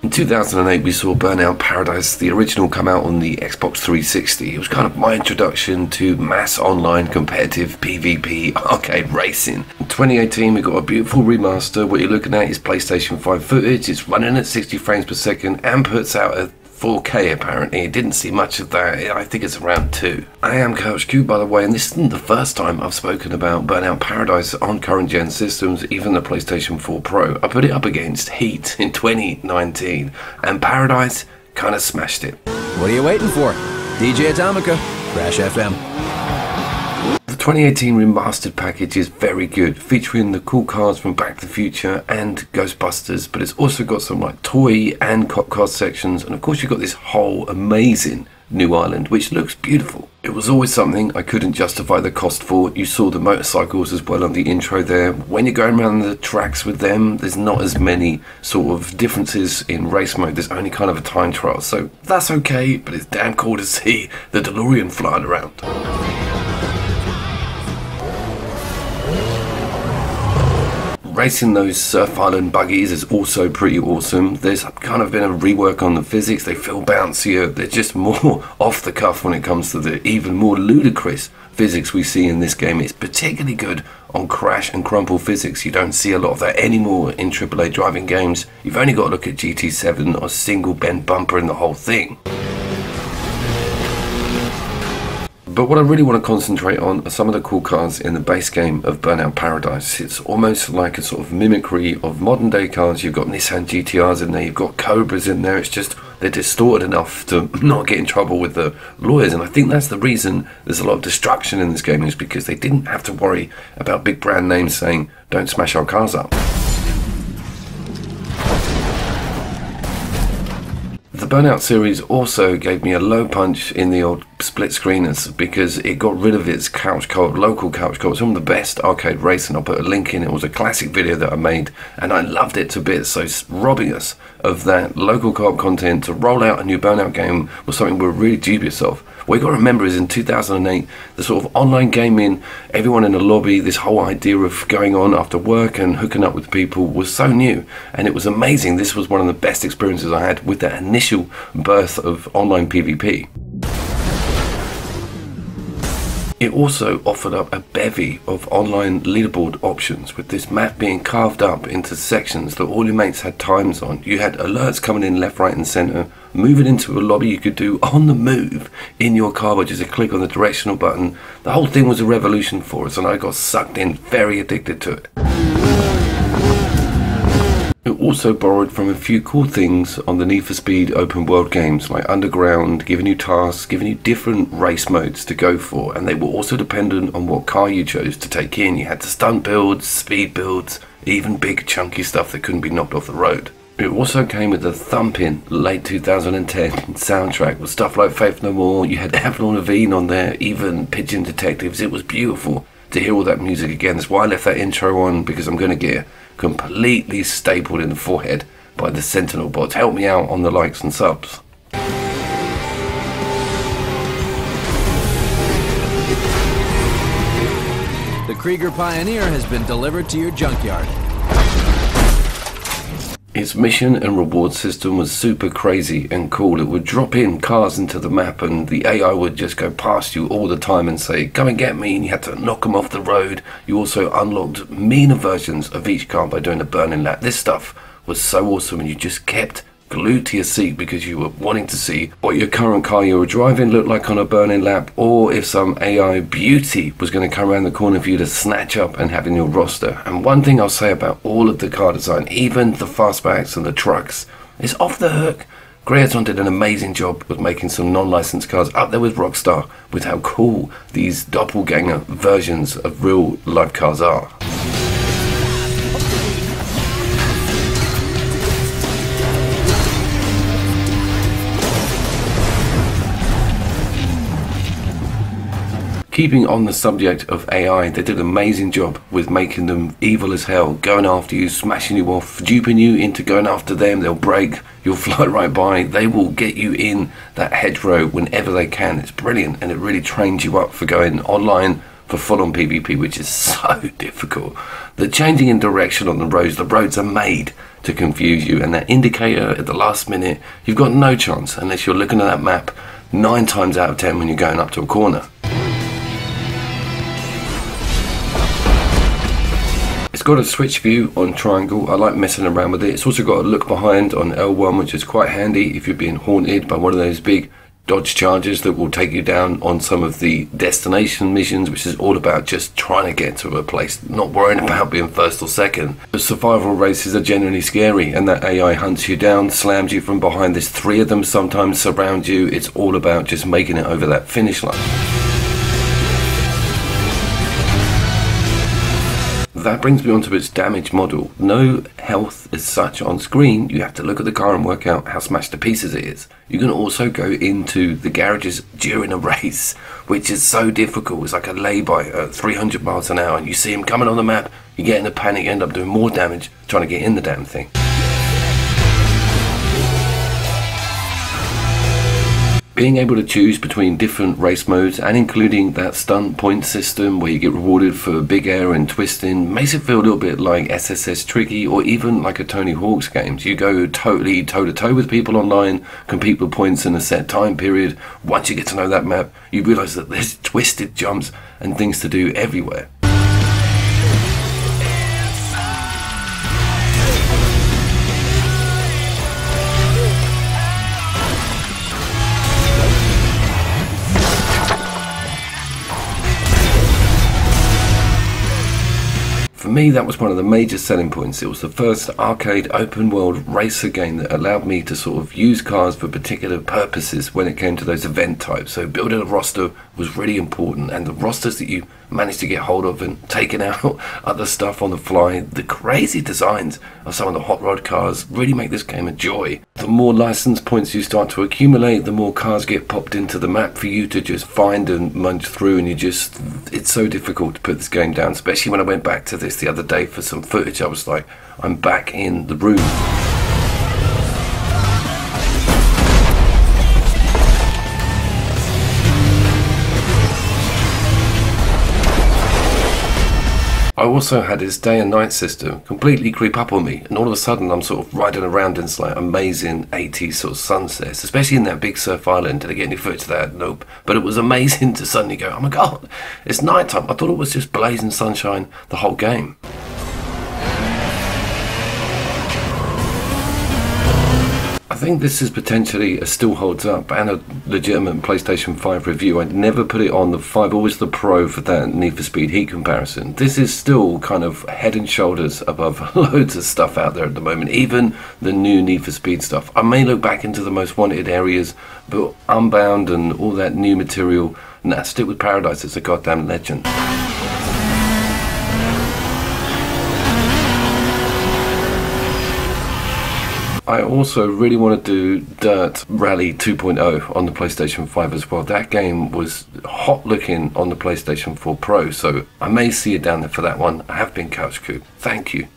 In 2008 we saw Burnout Paradise, the original, come out on the Xbox 360. It was kind of my introduction to mass online competitive PvP arcade racing. In 2018 we got a beautiful remaster. What you're looking at is PlayStation 5 footage. It's running at 60 frames per second and puts out a 4K apparently. It didn't see much of that. I think it's around 2. I am CouchQ, by the way, and this isn't the first time I've spoken about Burnout Paradise on current gen systems, even the PlayStation 4 Pro. I put it up against Heat in 2019 and Paradise kind of smashed it. What are you waiting for? DJ Atomica, Crash FM. The 2018 remastered package is very good, featuring the cool cars from Back to the Future and Ghostbusters, but it's also got some like toy and cop car sections, and of course you've got this whole amazing new island which looks beautiful. It was always something I couldn't justify the cost for. You saw the motorcycles as well on the intro there. When you're going around the tracks with them, there's not as many sort of differences in race mode. There's only kind of a time trial, so that's okay, but it's damn cool to see the DeLorean flying around. Racing those Surf Island buggies is also pretty awesome. There's kind of been a rework on the physics. They feel bouncier. They're just more off the cuff when it comes to the even more ludicrous physics we see in this game. It's particularly good on crash and crumple physics. You don't see a lot of that anymore in AAA driving games. You've only got to look at GT7 or single bend bumper in the whole thing. But what I really want to concentrate on are some of the cool cars in the base game of Burnout Paradise. It's almost like a sort of mimicry of modern day cars. You've got Nissan GTRs in there, you've got Cobras in there. It's just, they're distorted enough to not get in trouble with the lawyers. And I think that's the reason there's a lot of destruction in this game, is because they didn't have to worry about big brand names saying, don't smash our cars up. The Burnout series also gave me a low punch in the old split screeners, because it got rid of its couch co-op, local couch co-op, some of the best arcade racing. I'll put a link in. It was a classic video that I made and I loved it to bits. So robbing us of that local co-op content to roll out a new Burnout game was something we're really dubious of. What you got to remember is in 2008, the sort of online gaming, everyone in a lobby, this whole idea of going on after work and hooking up with people was so new, and it was amazing. This was one of the best experiences I had with that initial birth of online PvP. It also offered up a bevy of online leaderboard options, with this map being carved up into sections that all your mates had times on. You had alerts coming in left, right and centre. Moving into a lobby you could do on the move in your car by just a click on the directional button. The whole thing was a revolution for us, and I got sucked in, very addicted to it. It also borrowed from a few cool things on the Need for Speed open world games, like Underground, giving you tasks, giving you different race modes to go for, and they were also dependent on what car you chose to take in. You had to stunt builds, speed builds, even big chunky stuff that couldn't be knocked off the road. It also came with a thumping late 2010 soundtrack with stuff like Faith No More. You had Avalon Lavigne on there, even Pigeon Detectives. It was beautiful to hear all that music again. That's why I left that intro on, because I'm going to get completely stapled in the forehead by the Sentinel bots. Help me out on the likes and subs. The Krieger Pioneer has been delivered to your junkyard. Its mission and reward system was super crazy and cool. It would drop in cars into the map and the AI would just go past you all the time and say, come and get me, and you had to knock them off the road. You also unlocked meaner versions of each car by doing a burning lap. This stuff was so awesome, and you just kept glued to your seat because you were wanting to see what your current car you were driving looked like on a burning lap, or if some AI beauty was going to come around the corner for you to snatch up and have in your roster. And one thing I'll say about all of the car design, even the fastbacks and the trucks, is off the hook. Criterion did an amazing job with making some non-licensed cars up there with Rockstar, with how cool these doppelganger versions of real life cars are. Keeping on the subject of AI, they did an amazing job with making them evil as hell, going after you, smashing you off, duping you into going after them. They'll break, you'll fly right by, they will get you in that hedgerow whenever they can. It's brilliant, and it really trains you up for going online for full-on PvP, which is so difficult. The changing in direction on the roads are made to confuse you, and that indicator at the last minute, you've got no chance unless you're looking at that map 9 times out of 10 when you're going up to a corner. It's got a switch view on triangle. I like messing around with it. It's also got a look behind on L1, which is quite handy if you're being haunted by one of those big Dodge Chargers that will take you down on some of the destination missions, which is all about just trying to get to a place, not worrying about being first or second. The survival races are generally scary, and that AI hunts you down, slams you from behind. There's 3 of them sometimes surround you. It's all about just making it over that finish line. That brings me on to its damage model. No health as such on screen. You have to look at the car and work out how smashed to pieces it is. You can also go into the garages during a race, which is so difficult. It's like a lay-by at 300 miles an hour, and you see him coming on the map, you get in a panic, you end up doing more damage trying to get in the damn thing. Being able to choose between different race modes and including that stunt point system where you get rewarded for big air and twisting makes it feel a little bit like SSS Tricky, or even like a Tony Hawk's games. You go totally toe-to-toe with people online, compete with points in a set time period. Once you get to know that map, you realise that there's twisted jumps and things to do everywhere. For me, that was one of the major selling points. It was the first arcade open world racer game that allowed me to sort of use cars for particular purposes when it came to those event types. So building a roster was really important, and the rosters that you managed to get hold of and taking out other stuff on the fly, the crazy designs of some of the hot rod cars really make this game a joy. The more license points you start to accumulate, the more cars get popped into the map for you to just find and munch through, and it's so difficult to put this game down. Especially when I went back to this the other day for some footage, I was like, I'm back in the room. I also had this day and night system completely creep up on me, and all of a sudden I'm sort of riding around in this like amazing 80s sort of sunsets, especially in that big surf island. Did I get any footage of that? Nope. But it was amazing to suddenly go, oh my god, it's nighttime. I thought it was just blazing sunshine the whole game. I think this is potentially a still holds up and a legitimate PlayStation 5 review. I'd never put it on the 5, always the Pro for that Need for Speed Heat comparison. This is still kind of head and shoulders above loads of stuff out there at the moment, even the new Need for Speed stuff. I may look back into the most wanted areas, but Unbound and all that new material, nah, stick with Paradise. It's a goddamn legend. I also really want to do Dirt Rally 2.0 on the PlayStation 5 as well. That game was hot looking on the PlayStation 4 Pro, so I may see you down there for that one. I have been Couch Coop. Thank you.